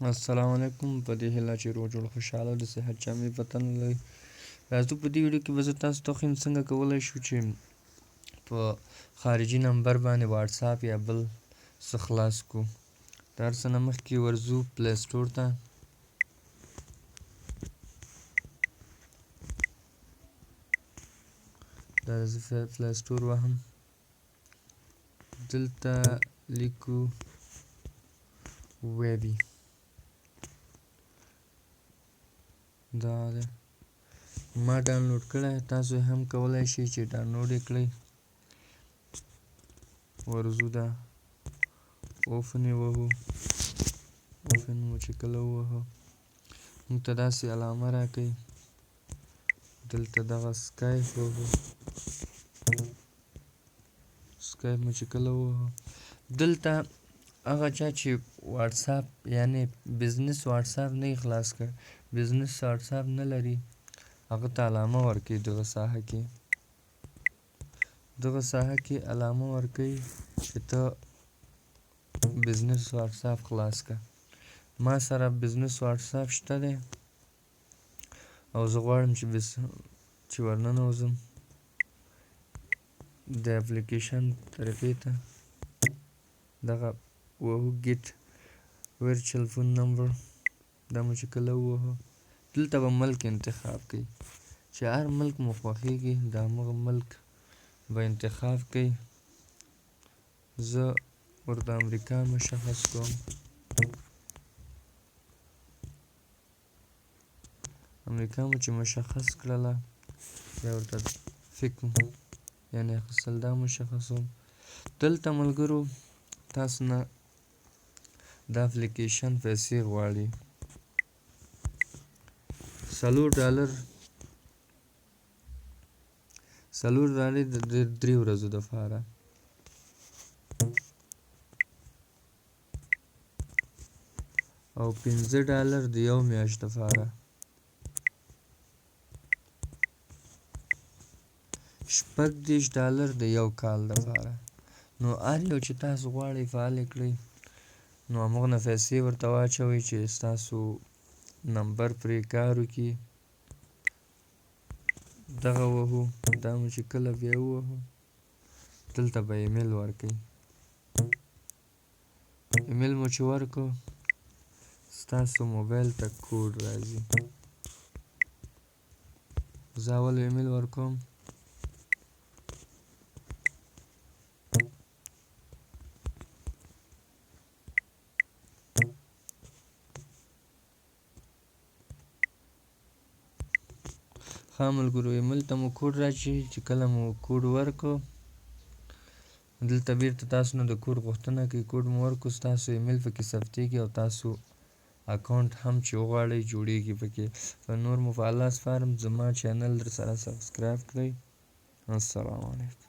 السلام علیکم. په دې هیله چې روغ جوړ خوشحاله د صحت جامې په تن لرئ. راځو په دې ویډیو کې به زه تاسو ته وښیم څنګه کولی شو چې په خارجي نمبر باندې واټساپ یا بل څه خلاص کړو. د هر څه نه مخکې ورځو پلی سټور ته. دا زه پلی سټور وهم. دلته لیکو ویبي. دا دی ما ډاونلوډ کړی، تاسو هم کولی شئ چې ډاونلوډ یې کړئ. ورځو دا اوپن یې وهو. اوپن مو چې کله ووهه موږ ته داسې علامه راکوي. دلته دغه سکایپ وهو. سکایپ مو چې کله ووهه دلته هغه چا چې واټساپ یعنې بزنس واټساپ نه یې خلاص کړ، بزنس واټساپ نه لري، هغه ته علامه ورکوي. دغه ساحه کې علامه ورکوي چې ته بزنس واټساپ خلاص کړه. ما سره بزنس واټساپ شته دی او زه غواړم چې ورننوځم د اپلیکیشن طریقې ته. دغه وهو ګیټ ورچوال فون نمبر. دا مو چې کله ووهه دلته به ملک انتخاب کوئ چې هر ملک مو خوښیږي د همغه ملک به انتخاب کوئ. زه ورته امریکا مشخص کوم. امریکا مو چې مشخص کړله بیا ورته فکم یعنې اخیستل دا مشخصوم. دلته ملګرو تاسو نه دا اپلیکیشن پیسې غواړي. $4 د 3 ورځو دپاره. او $15 د 1 میاشت دپاره. $36 د 1 کال دپاره. نو هر یو چې تاسو غواړئ فعال یې کړئ. نو همغه نه پیسې ورته واچوئ چې ستاسو نمبر پرې کار وکړي. دغه وهو. دا مو چې کله بیا ووهو دلته به ایمیل ورکوئ. ایمیل مو چې ورکړو ستاسو موبایل ته کوډ راځي. زه اول ایمیل ورکوم. ښه ملګرو ایمیل ته مو کوډ راشي. چې کله مو کوډ ورکړو دلته بیرته تاسو نه د کوډ غوښتنه کوي. کوډ مو ورکړو ستاسو ایمیل پکې ثبتېږي او تاسو اکاونټ هم چې وغواړئ جوړېږي پکې. نور مو په الله سپارم. زما چینل در سره سبسکرایب کړئ. السلام علیکم.